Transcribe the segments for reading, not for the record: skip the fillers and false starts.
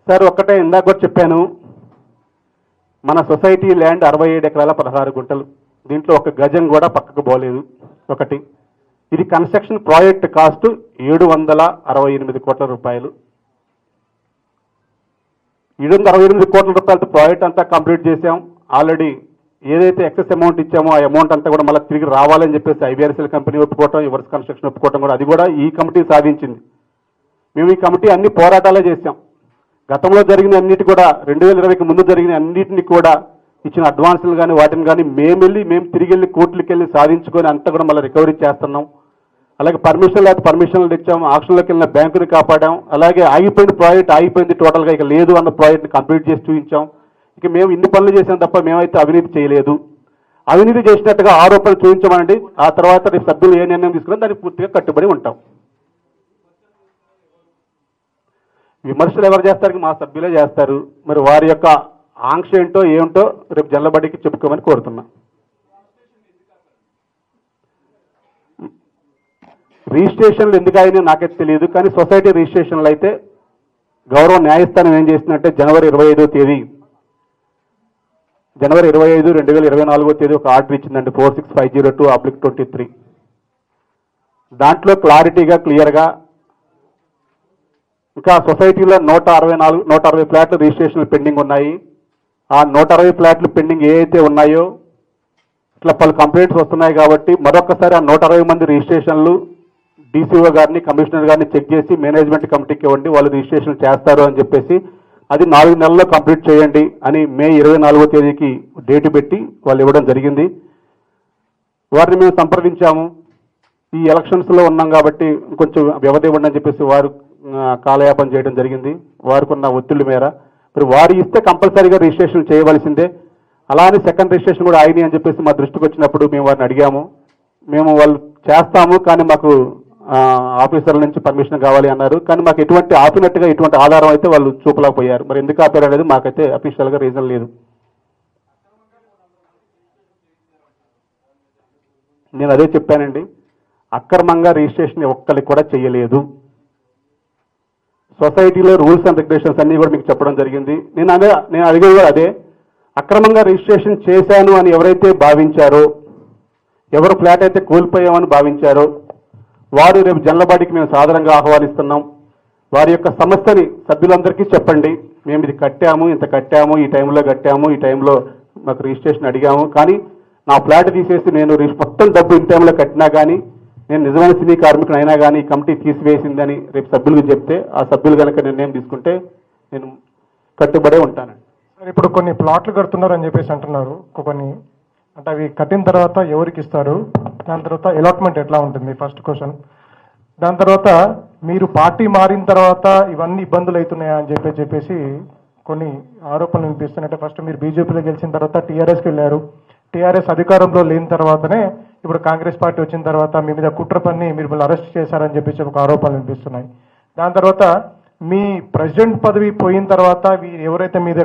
Sir ఒక్కటే ఇందాక కూడా చెప్పాను, మన సొసైటీ ల్యాండ్ 67 ఎకరాల 16 గుంటలు, దీంట్లో ఒక గజం కూడా పక్కకు పోలేదు. ఒకటి, ఇది కన్స్ట్రక్షన్ ప్రాజెక్ట్ కాస్ట్ 768 కోట్ల రూపాయలు. 768 కోట్ల రూపాయలతో ప్రాజెక్ట్ అంతా కంప్లీట్ చేశాం. ఆల్రెడీ ఏదైతే ఎక్సెస్ అమౌంట్ ఇచ్చామో ఆ అమౌంట్ అంతా కూడా మళ్ళీ తిరిగి రావాలని చెప్పేసి ఐబీఆర్ఎస్ఎల్ కంపెనీ ఒప్పుకోవటం, యువర్స్ కన్స్ట్రక్షన్ ఒప్పుకోవటం కూడా, అది కూడా ఈ కమిటీ సాధించింది. మేము ఈ కమిటీ అన్ని పోరాటాలే చేశాం. గతంలో జరిగిన అన్నిటి కూడా 2020కి ముందు జరిగిన అన్నిటిని కూడా ఇచ్చిన అడ్వాన్సులు కానీ వాటిని కానీ మేము తిరిగి వెళ్ళి కోర్టులకు వెళ్ళి సాధించుకొని అంతా కూడా మళ్ళీ రికవరీ చేస్తున్నాం. అలాగే పర్మిషన్లు తెచ్చాం, ఆక్షన్లోకి వెళ్ళిన బ్యాంకుని కాపాడాం. అలాగే ఆగిపోయిన ప్రాజెక్ట్ ఆగిపోయింది, టోటల్గా ఇక లేదు అన్న ప్రాజెక్ట్ని కంప్లీట్ చేసి చూపించాం. ఇక మేము ఇన్ని పనులు చేసాం తప్ప మేమైతే అవినీతి చేయలేదు. అవినీతి చేసినట్టుగా ఆరోపణలు చూపించమనండి, ఆ తర్వాత రేపు సభ్యులు ఏ నిర్ణయం తీసుకున్నా దానికి పూర్తిగా కట్టుబడి ఉంటాం. విమర్శలు ఎవరు చేస్తారు? మా సభ్యులే చేస్తారు. మరి వారి యొక్క ఆంక్ష ఏంటో ఏమిటో రేపు జల్లబడికి చెప్పుకోమని కోరుతున్నా. రిజిస్ట్రేషన్లు ఎందుకు అయినా నాకైతే తెలియదు, కానీ సొసైటీ రిజిస్ట్రేషన్లు అయితే గౌరవ న్యాయస్థానం ఏం చేసిందంటే జనవరి 25, 2024 తేదీ ఒక ఆర్డర్ ఇచ్చిందండి, 46502/23. దాంట్లో క్లియర్గా ఇంకా సొసైటీలో 160 ఫ్లాట్లు రిజిస్ట్రేషన్లు పెండింగ్ ఉన్నాయి. ఆ 160 ఫ్లాట్లు పెండింగ్ ఏవైతే ఉన్నాయో ఇట్లా పలు కంప్లైంట్స్ వస్తున్నాయి కాబట్టి మరొకసారి ఆ 160 మంది రిజిస్ట్రేషన్లు డీసీఓ గారిని, కమిషనర్ గారిని చెక్ చేసి మేనేజ్మెంట్ కమిటీకి ఇవ్వండి, వాళ్ళు రిజిస్ట్రేషన్ చేస్తారు అని చెప్పేసి అది 4 నెలల్లో కంప్లీట్ చేయండి అని మే 24వ తేదీకి డేట్ పెట్టి వాళ్ళు ఇవ్వడం జరిగింది. వారిని మేము సంప్రదించాము. ఈ ఎలక్షన్స్లో ఉన్నాం కాబట్టి కొంచెం వ్యవధి ఇవ్వండి అని చెప్పేసి వారు కాలయాపన చేయడం జరిగింది. వారికి ఉన్న ఒత్తిళ్ల మేర మరి వారు ఇస్తే కంపల్సరీగా రిజిస్ట్రేషన్ చేయవలసిందే. అలానే సెకండ్ రిజిస్ట్రేషన్ కూడా అయినాయి అని చెప్పేసి మా దృష్టికి వచ్చినప్పుడు మేము వారిని అడిగాము. మేము వాళ్ళు చేస్తాము కానీ మాకు ఆఫీసర్ల నుంచి పర్మిషన్ కావాలి అన్నారు. కానీ మాకు ఎటువంటి ఆపినట్టుగా ఎటువంటి ఆధారం అయితే వాళ్ళు చూపలేకపోయారు. మరి ఎందుకు ఆపారు అనేది మాకైతే అఫీషియల్గా రీజన్ లేదు. నేను అదే చెప్పానండి, అక్రమంగా రిజిస్ట్రేషన్ ఒక్కరికి కూడా చేయలేదు. సొసైటీలో రూల్స్ అండ్ రెగ్యులేషన్స్ అన్నీ కూడా మీకు చెప్పడం జరిగింది. నేను అడిగేది కూడా అదే, అక్రమంగా రిజిస్ట్రేషన్ చేశాను అని ఎవరైతే భావించారో, ఎవరు ఫ్లాట్ అయితే కోల్పోయామని భావించారో వారు రేపు జనరల్ మేము సాధారణంగా ఆహ్వానిస్తున్నాం. వారి యొక్క సమస్యని సభ్యులందరికీ చెప్పండి, మేము ఇది కట్టాము, ఇంత కట్టాము, ఈ టైంలో కట్టాము, ఈ టైంలో మాకు రిజిస్ట్రేషన్ అడిగాము, కానీ నా ఫ్లాట్ తీసేసి నేను మొత్తం డబ్బు ఇన్ టైంలో కట్టినా కానీ నేను నిజమైన సినీ కార్మికుడు అయినా కానీ కమిటీ తీసివేసిందని రేపు సభ్యులకు చెప్తే ఆ సభ్యులు కనుక నిర్ణయం తీసుకుంటే నేను కట్టుబడే ఉంటానండి. ఇప్పుడు కొన్ని ప్లాట్లు కడుతున్నారు అని చెప్పేసి అంటున్నారు, కొన్ని అంటే అవి కట్టిన తర్వాత ఎవరికి ఇస్తారు, దాని తర్వాత అలాట్మెంట్ ఎట్లా ఉంటుంది, ఫస్ట్ క్వశ్చన్. దాని తర్వాత మీరు పార్టీ మారిన తర్వాత ఇవన్నీ ఇబ్బందులు అవుతున్నాయా అని చెప్పేసి కొన్ని ఆరోపణలు వినిపిస్తున్నాయి. ఫస్ట్ మీరు బీజేపీలో గెలిచిన తర్వాత టీఆర్ఎస్కి వెళ్ళారు, టీఆర్ఎస్ అధికారంలో లేని తర్వాతనే ఇప్పుడు కాంగ్రెస్ పార్టీ వచ్చిన తర్వాత మీ మీద కుట్ర పన్ని మీరు అరెస్ట్ చేశారని చెప్పేసి ఒక ఆరోపణలు వినిపిస్తున్నాయి. దాని తర్వాత మీ ప్రెసిడెంట్ పదవి పోయిన తర్వాత ఎవరైతే మీద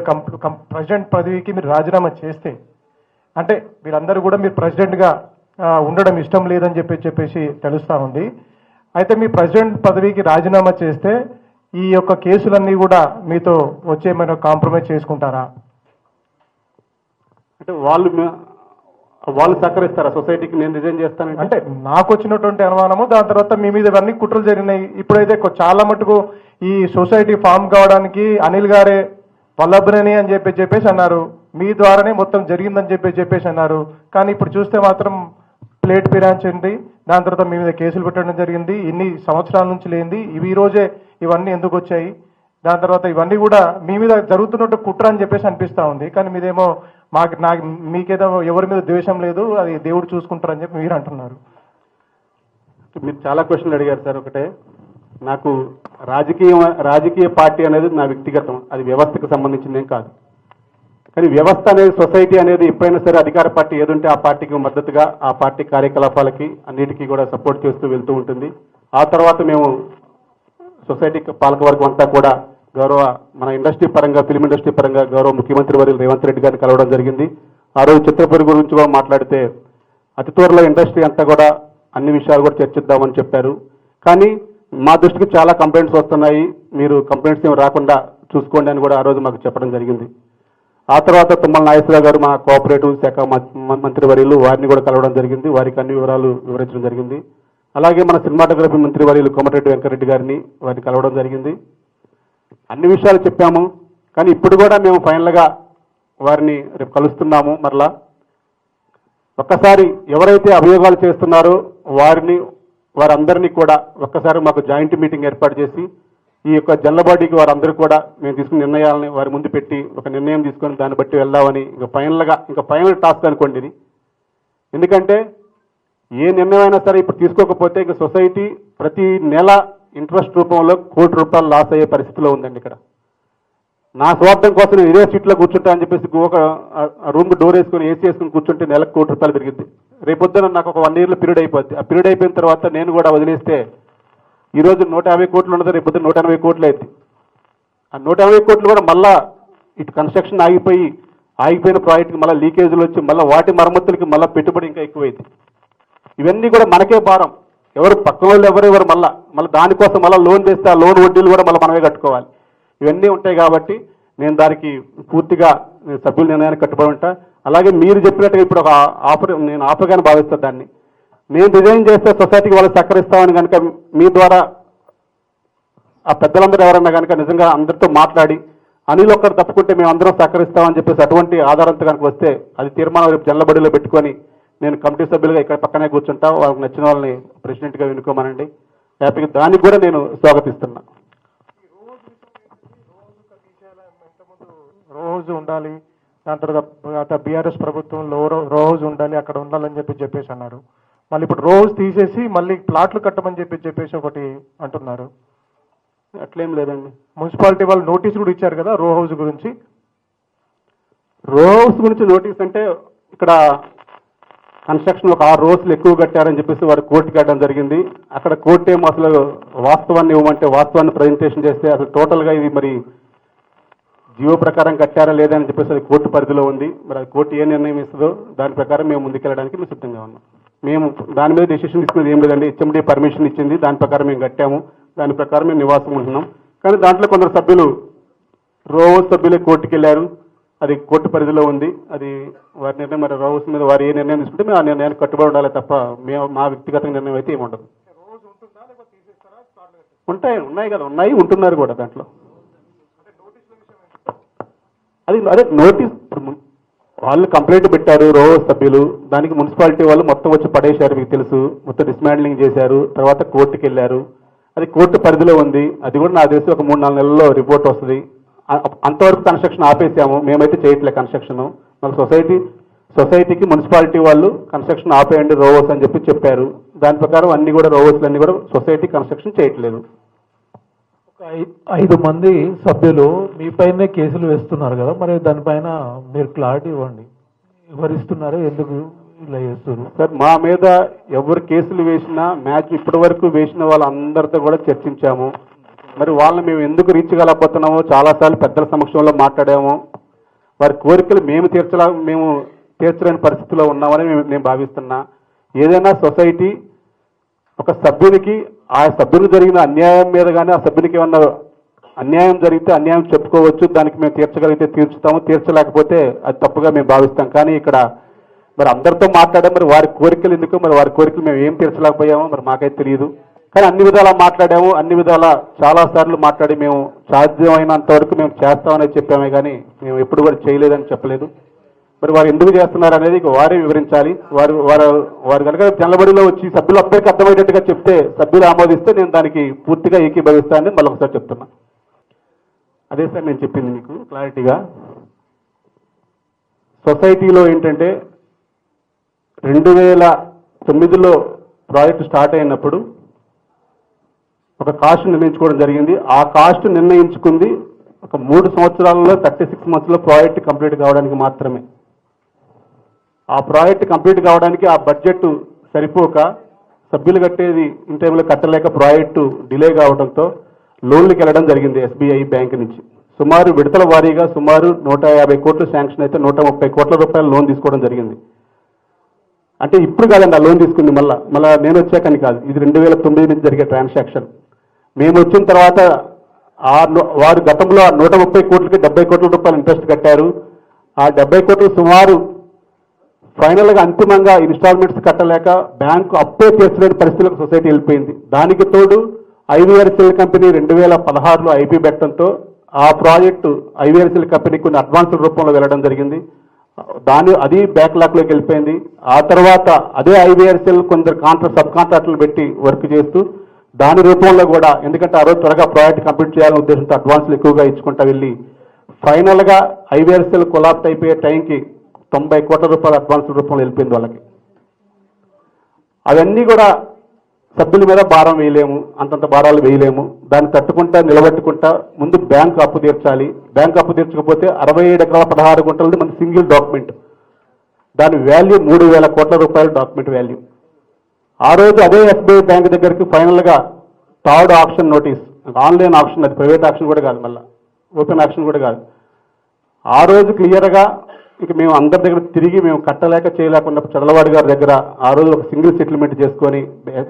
ప్రెసిడెంట్ పదవికి మీరు రాజీనామా చేస్తే, అంటే వీళ్ళందరూ కూడా మీరు ప్రెసిడెంట్గా ఉండడం ఇష్టం లేదని చెప్పేసి తెలుస్తూ ఉంది. అయితే మీ ప్రెసిడెంట్ పదవికి రాజీనామా చేస్తే ఈ యొక్క కేసులన్నీ కూడా మీతో వచ్చేమైనా కాంప్రమైజ్ చేసుకుంటారా? అంటే వాళ్ళు సహకరిస్తారా సొసైటీకి నేను రిజైన్ చేస్తాను అంటే నాకు వచ్చినటువంటి అనుమానము. దాని తర్వాత మీ మీద ఇవన్నీ కుట్రలు జరిగినాయి. ఇప్పుడైతే చాలా మటుకు ఈ సొసైటీ ఫామ్ కావడానికి అనిల్ గారే వల్లభనేని అని చెప్పేసి అన్నారు, మీ ద్వారానే మొత్తం జరిగిందని చెప్పేసి అన్నారు. కానీ ఇప్పుడు చూస్తే మాత్రం ప్లేట్ పిరాంచింది, దాని తర్వాత మీ మీద కేసులు పెట్టడం జరిగింది. ఇన్ని సంవత్సరాల నుంచి లేనిది ఈ రోజే ఇవన్నీ ఎందుకు వచ్చాయి? దాని తర్వాత ఇవన్నీ కూడా మీ మీద జరుగుతున్నట్టు కుట్ర అని చెప్పేసి అనిపిస్తూ ఉంది. కానీ మీదేమో మీకేదో ఎవరి మీద ద్వేషం లేదు, అది దేవుడు చూసుకుంటారని చెప్పి మీరు అంటున్నారు. మీరు చాలా క్వశ్చన్లు అడిగారు సార్. ఒకటే, నాకు రాజకీయ పార్టీ అనేది నా వ్యక్తిగతం, అది వ్యవస్థకు సంబంధించిందేం కాదు. కానీ వ్యవస్థ అనేది, సొసైటీ అనేది ఎప్పుడైనా సరే అధికార పార్టీ ఏదుంటే ఆ పార్టీకి మద్దతుగా ఆ పార్టీ కార్యకలాపాలకి అన్నిటికీ కూడా సపోర్ట్ చేస్తూ వెళ్తూ ఉంటుంది. ఆ తర్వాత మేము సొసైటీ పాలకవర్గం అంతా కూడా గౌరవ మన ఇండస్ట్రీ పరంగా, ఫిల్మ్ ఇండస్ట్రీ పరంగా గౌరవ ముఖ్యమంత్రి వర్యులు రేవంత్ రెడ్డి గారిని కలవడం జరిగింది. ఆ రోజు చిత్రపురి గురించి కూడా మాట్లాడితే అతి త్వరలో ఇండస్ట్రీ అంతా కూడా అన్ని విషయాలు కూడా చర్చిద్దామని చెప్పారు. కానీ మా దృష్టికి చాలా కంప్లైంట్స్ వస్తున్నాయి, మీరు కంప్లైంట్స్ ఏమి రాకుండా చూసుకోండి అని కూడా ఆ రోజు మాకు చెప్పడం జరిగింది. ఆ తర్వాత తుమ్మల నాగేశ్వరరావు గారు మా కోఆపరేటివ్ శాఖ మంత్రివర్యులు వారిని కూడా కలవడం జరిగింది. వారికి అన్ని వివరాలు వివరించడం జరిగింది. అలాగే మన సినిమాటోగ్రఫీ మంత్రివర్యులు కోమటిరెడ్డి వెంకరెడ్డి గారిని వారిని కలవడం జరిగింది. అన్ని విషయాలు చెప్పాము. కానీ ఇప్పుడు కూడా మేము ఫైనల్గా వారిని రేపు కలుస్తున్నాము. మరలా ఒక్కసారి ఎవరైతే అభియోగాలు చేస్తున్నారో వారందరినీ కూడా ఒక్కసారి మాకు జాయింట్ మీటింగ్ ఏర్పాటు చేసి ఈ యొక్క జల్లబాడీకి వారందరూ కూడా మేము తీసుకున్న నిర్ణయాలని వారి ముందు పెట్టి ఒక నిర్ణయం తీసుకొని దాన్ని బట్టి వెళ్దామని ఇంకా ఫైనల్ టాస్క్ అనుకోండి ఇది. ఎందుకంటే ఏ నిర్ణయం అయినా సరే ఇప్పుడు తీసుకోకపోతే ఇక సొసైటీ ప్రతి నెల ఇంట్రెస్ట్ రూపంలో ₹1,00,00,000 లాస్ అయ్యే పరిస్థితిలో ఉందండి. ఇక్కడ నా స్వార్థం కోసం నేను ఇదే సీట్లో కూర్చుంటా అని చెప్పేసి ఒక రూమ్కి డోర్ వేసుకొని ఏసీ వేసుకుని కూర్చుంటే నెలకు ₹1,00,00,000 పెరిగింది. రేపొద్దున నాకు ఒక 1 year పీరియడ్ అయిపోద్ది. ఆ పీరియడ్ అయిపోయిన తర్వాత నేను కూడా వదిలేస్తే ఈరోజు 150 కోట్లు ఉన్నది, రేపొద్దున 180 కోట్లు అయింది. ఆ 180 కోట్లు కూడా మళ్ళా ఇటు కన్స్ట్రక్షన్ ఆగిపోయిన ప్రాజెక్ట్కి మళ్ళీ లీకేజీలు వచ్చి మళ్ళీ వాటి మరమ్మతులకి మళ్ళీ పెట్టుబడి ఇంకా ఎక్కువైంది. ఇవన్నీ కూడా మనకే భారం. ఎవరు పక్కన వాళ్ళు ఎవరు మళ్ళీ దానికోసం మళ్ళీ లోన్ చేస్తే ఆ లోన్ వడ్డీలు కూడా మళ్ళీ మనమే కట్టుకోవాలి. ఇవన్నీ ఉంటాయి కాబట్టి నేను దానికి పూర్తిగా సభ్యుల నిర్ణయానికి కట్టుబడి ఉంటా. అలాగే మీరు చెప్పినట్టుగా ఇప్పుడు ఒక నేను ఆఫర్గానే భావిస్తాను దాన్ని. నేను రిజైన్ చేస్తే సొసైటీకి వాళ్ళు సహకరిస్తామని కనుక మీ ద్వారా ఆ పెద్దలందరూ ఎవరన్నా కనుక నిజంగా అందరితో మాట్లాడి అనిల్ ఒక్కరు తప్పుకుంటే మేము అందరం సహకరిస్తామని చెప్పేసి అటువంటి ఆధారంతో కనుక వస్తే అది తీర్మానం రేపు జల్లబడిలో పెట్టుకొని నేను కమిటీ సభ్యులుగా ఇక్కడ పక్కనే కూర్చుంటా. వాళ్ళకి నచ్చిన వాళ్ళని ప్రెసిడెంట్గా ఎన్నుకోమనండి. హ్యాపీగా దానికి కూడా నేను స్వాగతిస్తున్నా. రోజు ఉండాలి, దాని తర్వాత బీఆర్ఎస్ ప్రభుత్వంలో రోజు ఉండాలి, అక్కడ ఉండాలని చెప్పేసి అన్నారు. మళ్ళీ ఇప్పుడు రోజు తీసేసి మళ్ళీ ప్లాట్లు కట్టమని చెప్పేసి ఒకటి అంటున్నారు. అట్లేం లేదండి. మున్సిపాలిటీ వాళ్ళు నోటీస్ కూడా ఇచ్చారు కదా రో హౌస్ గురించి. రో హౌస్ గురించి నోటీస్ అంటే ఇక్కడ కన్స్ట్రక్షన్ ఒక 6 రోజులు ఎక్కువ కట్టారని చెప్పేసి వారు కోర్టుకి వెళ్ళడం జరిగింది. అక్కడ కోర్టు ఏమో అసలు వాస్తవాన్ని ఇవ్వమంటే వాస్తవాన్ని ప్రజెంటేషన్ చేస్తే అసలు టోటల్గా ఇది మరి జీవో ప్రకారం కట్టారా లేదా అని చెప్పేసి అది కోర్టు పరిధిలో ఉంది. మరి అది కోర్టు ఏ నిర్ణయం ఇస్తుందో దాని ప్రకారం మేము ముందుకెళ్ళడానికి మేము సిద్ధంగా ఉన్నాం. మేము దాని మీద డెసిషన్ తీసుకునేది ఏం లేదండి. హెచ్ఎండి పర్మిషన్ ఇచ్చింది, దాని ప్రకారం మేము కట్టాము, దాని ప్రకారం మేము నివాసం ఉంటున్నాం. కానీ దాంట్లో కొందరు సభ్యులు రోహౌస్ సభ్యులే కోర్టుకి వెళ్ళారు. అది కోర్టు పరిధిలో ఉంది. అది వారి నిర్ణయం. మరి రోహౌస్ మీద వారు ఏ నిర్ణయం తీసుకుంటే మేము ఆ నిర్ణయానికి కట్టుబడి ఉండాలి తప్ప మా వ్యక్తిగత నిర్ణయం అయితే ఏమి ఉండదు. ఉన్నాయి కదా, ఉంటున్నారు కూడా దాంట్లో. అదే నోటీస్ వాళ్ళు కంప్లైంట్ పెట్టారు రోహౌస్ సభ్యులు. దానికి మున్సిపాలిటీ వాళ్ళు మొత్తం వచ్చి పడేశారు, మీకు తెలుసు. మొత్తం డిస్మాండ్లింగ్ చేశారు, తర్వాత కోర్టుకి వెళ్ళారు. అది కోర్టు పరిధిలో ఉంది. అది కూడా నాకు తెలిసి ఒక 3-4 నెలల్లో రిపోర్ట్ వస్తుంది. అంతవరకు కన్స్ట్రక్షన్ ఆపేసాము, మేమైతే చేయట్లేదు కన్స్ట్రక్షన్. మళ్ళీ సొసైటీకి మున్సిపాలిటీ వాళ్ళు కన్స్ట్రక్షన్ ఆపేయండి రోహౌస్ అని చెప్పారు. దాని ప్రకారం అన్ని కూడా రోహౌస్లు అన్ని కూడా సొసైటీ కన్స్ట్రక్షన్ చేయట్లేదు. 5 మంది సభ్యులు మీపైనే కేసులు వేస్తున్నారు కదా, మరి దానిపైన మీరు క్లారిటీ ఇవ్వండి. ఎవరిస్తున్నారు, ఎందుకు ఇలా చేస్తున్నారు? సార్, మా మీద ఎవరు కేసులు వేసినా ఇప్పటి వరకు వేసిన వాళ్ళందరితో కూడా చర్చించాము. మరి వాళ్ళని మేము ఎందుకు రీచ్ కాలేకపోతున్నామో చాలాసార్లు పెద్దల సమక్షంలో మాట్లాడాము. వారి కోరికలు మేము తీర్చలేని పరిస్థితిలో ఉన్నామని నేను భావిస్తున్నా. ఏదైనా సొసైటీ ఒక సభ్యునికి ఆ సభ్యునికి జరిగిన అన్యాయం మీద కానీ ఆ సభ్యునికి ఏమన్నా అన్యాయం జరిగితే అన్యాయం చెప్పుకోవచ్చు. దానికి మేము తీర్చగలిగితే తీర్చుతాము, తీర్చలేకపోతే అది తప్పుగా మేము భావిస్తాం. కానీ ఇక్కడ మరి అందరితో మాట్లాడాము. మరి వారి కోరికలు ఎందుకు, మరి వారి కోరికలు మేము ఏం తీర్చలేకపోయామో మరి మాకైతే తెలియదు. కానీ అన్ని విధాలా మాట్లాడాము, అన్ని విధాలా చాలాసార్లు మాట్లాడి మేము సాధ్యమైనంత వరకు మేము చేస్తామని చెప్పామే కానీ మేము ఎప్పుడు కూడా చేయలేదని చెప్పలేదు. మరి వారు ఎందుకు చేస్తున్నారు అనేది వారే వివరించాలి. వారు కనుక జనబడిలో వచ్చి సభ్యులందరికీ అర్థమయ్యేటట్టుగా చెప్తే, సభ్యులు ఆమోదిస్తే నేను దానికి పూర్తిగా ఏకీభవిస్తానని మళ్ళీ ఒకసారి చెప్తున్నా. అదే సార్ నేను చెప్పింది మీకు క్లారిటీగా. సొసైటీలో ఏంటంటే 2009లో ప్రాజెక్టు స్టార్ట్ అయినప్పుడు ఒక కాస్ట్ నిర్ణయించుకోవడం జరిగింది. ఆ కాస్ట్ నిర్ణయించుకుంది ఒక 3 సంవత్సరాలలో 36 monthsలో ప్రాజెక్ట్ కంప్లీట్ కావడానికి మాత్రమే. ఆ ప్రాజెక్ట్ కంప్లీట్ కావడానికి ఆ బడ్జెట్ సరిపోక సభ్యులు కట్టేది ఇన్ టైంలో కట్టలేక ప్రాజెక్టు డిలే కావడంతో లోన్లకు వెళ్ళడం జరిగింది ఎస్బీఐ బ్యాంక్ నుంచి. సుమారు విడతల వారీగా సుమారు 150 కోట్లు శాంక్షన్ అయితే 130 కోట్ల రూపాయలు లోన్ తీసుకోవడం జరిగింది. అంటే ఇప్పుడు కాదండి ఆ లోన్ తీసుకుంది, మళ్ళా నేను వచ్చాకని కాదు. ఇది 2009 నుంచి జరిగే ట్రాన్సాక్షన్. మేము వచ్చిన తర్వాత వారు గతంలో 130 కోట్లకి 70 కోట్ల రూపాయలు ఇంట్రెస్ట్ కట్టారు. ఆ 70 కోట్లు సుమారు ఫైనల్గా అంతిమంగా ఇన్స్టాల్మెంట్స్ కట్టలేక బ్యాంకు అప్పే తీర్చలేని పరిస్థితులకు సొసైటీ వెళ్ళిపోయింది. దానికి తోడు ఐవీఆర్సీఎల్ కంపెనీ 2016లో ఐపీ పెట్టడంతో ఆ ప్రాజెక్టు ఐవీఆర్సీఎల్ కంపెనీకి కొన్ని అడ్వాన్సుల రూపంలో వెళ్ళడం జరిగింది. అది బ్యాక్లాగ్లోకి వెళ్ళిపోయింది. ఆ తర్వాత అదే ఐవీఆర్సీఎల్ కొందరు సబ్ కాంట్రాక్టులు పెట్టి వర్క్ చేస్తూ దాని రూపంలో కూడా, ఎందుకంటే ఆ రోజు త్వరగా ప్రాజెక్ట్ కంప్లీట్ చేయాలనే ఉద్దేశంతో అడ్వాన్సులు ఎక్కువగా ఇచ్చుకుంటా వెళ్ళి ఫైనల్గా ఐవీఆర్సీఎల్ కొలాప్స్ అయిపోయే టైంకి 90 కోట్ల రూపాయల అడ్వాన్సుల రూపంలో వెళ్ళిపోయింది వాళ్ళకి. అవన్నీ కూడా సభ్యుల మీద భారం వేయలేము, అంతంత భారాలు వేయలేము. దాన్ని తట్టుకుంటా నిలబెట్టుకుంటా ముందు బ్యాంకు అప్పు తీర్చాలి. బ్యాంకు అప్పు తీర్చకపోతే 67 ఎకరాల 16 గుంటలది మన సింగిల్ డాక్యుమెంట్, దాని వాల్యూ 3,000 కోట్ల రూపాయల డాక్యుమెంట్ వాల్యూ. ఆ రోజు అదే ఎస్బీఐ బ్యాంక్ దగ్గరికి ఫైనల్గా third option notice, online option, అది ప్రైవేట్ ఆప్షన్ కూడా కాదు, మళ్ళీ ఓపెన్ ఆప్షన్ కూడా కాదు. ఆ రోజు క్లియర్గా ఇక మేము అందరి దగ్గర తిరిగి మేము కట్టలేక చేయలేకుండా చదలవాడి గారి దగ్గర ఆ రోజు ఒక సింగిల్ సెటిల్మెంట్ చేసుకొని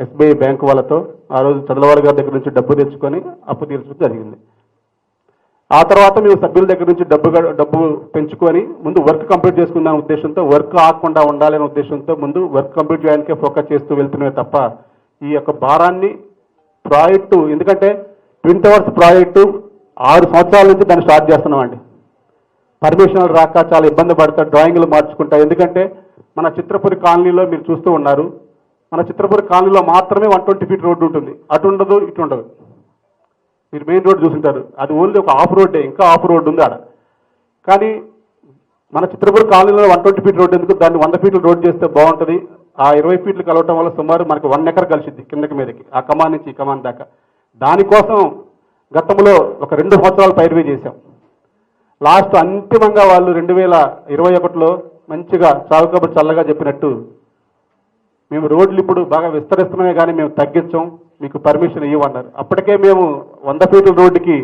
ఎస్బీఐ బ్యాంకు వాళ్ళతో ఆ రోజు చదలవాడి గారి దగ్గర నుంచి డబ్బు తెచ్చుకొని అప్పు తీర్చడం జరిగింది. ఆ తర్వాత మేము సభ్యుల దగ్గర నుంచి డబ్బు పెంచుకొని ముందు వర్క్ కంప్లీట్ చేసుకుందాం ఉద్దేశంతో, వర్క్ ఆగకుండా ఉండాలనే ఉద్దేశంతో ముందు వర్క్ కంప్లీట్ చేయడానికే ఫోకస్ చేస్తూ వెళ్తున్నామే తప్ప ఈ యొక్క భారాన్ని ప్రాజెక్టు, ఎందుకంటే ట్విన్ టవర్స్ ప్రాజెక్టు 6 సంవత్సరాల నుంచి దాన్ని స్టార్ట్ చేస్తున్నామండి. పర్మిషన్లు రాక చాలా ఇబ్బంది పడతా, డ్రాయింగ్లు మార్చుకుంటా. ఎందుకంటే మన చిత్రపురి కాలనీలో మీరు చూస్తూ ఉన్నారు, మన చిత్రపురి కాలనీలో మాత్రమే 120 ఫీట్ రోడ్డు ఉంటుంది, అటు ఉండదు ఇటు ఉండదు. మీరు మెయిన్ రోడ్ చూసింటారు, అది ఓన్లీ ఒక ఆఫ్ రోడ్డే, ఇంకా ఆఫ్ రోడ్ ఉంది ఆడ. కానీ మన చిత్రపురి కాలనీలో 120 ఫీట్ రోడ్డు ఎందుకు, దాన్ని 100 ఫీట్ల రోడ్ చేస్తే బాగుంటుంది. ఆ 20 ఫీట్లు కలవటం వల్ల సుమారు మనకి 1 ఎకర్ కలిసిద్ది కిందకి మీదకి, ఆ కమాన్ నుంచి ఈ కమాన్ దాకా. దానికోసం గతంలో ఒక 2 సంవత్సరాలు పైరువే చేశాం. లాస్ట్ అంతిమంగా వాళ్ళు 2021లో మంచిగా చావుకబురు చల్లగా చెప్పినట్టు మేము రోడ్లు ఇప్పుడు బాగా విస్తరిస్తున్నామే కానీ మేము తగ్గించాం, మీకు పర్మిషన్ ఇవ్వమన్నారు. అప్పటికే మేము 100 ఫీట్ల రోడ్డుకి